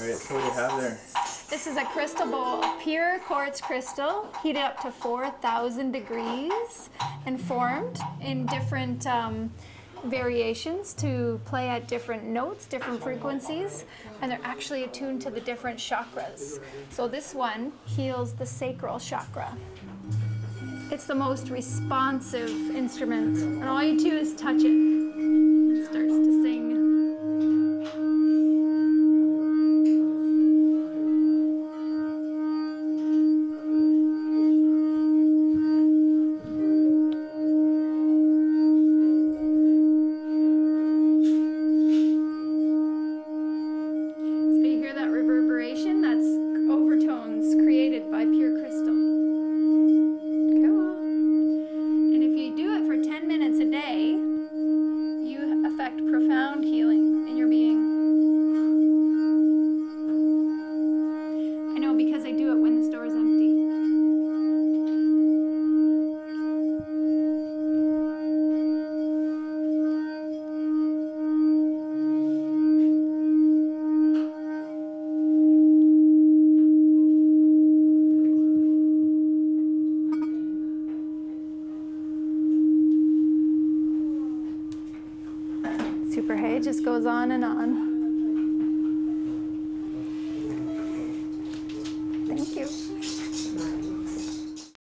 All right, so what do you have there? This is a crystal bowl, pure quartz crystal, heated up to 4,000 degrees and formed in different variations to play at different notes, different frequencies, and they're actually attuned to the different chakras. So this one heals the sacral chakra. It's the most responsive instrument, and all you do is touch it. It starts to sing. Profound healing in your being. I know, because I do it when the store is empty. Super hay just goes on and on.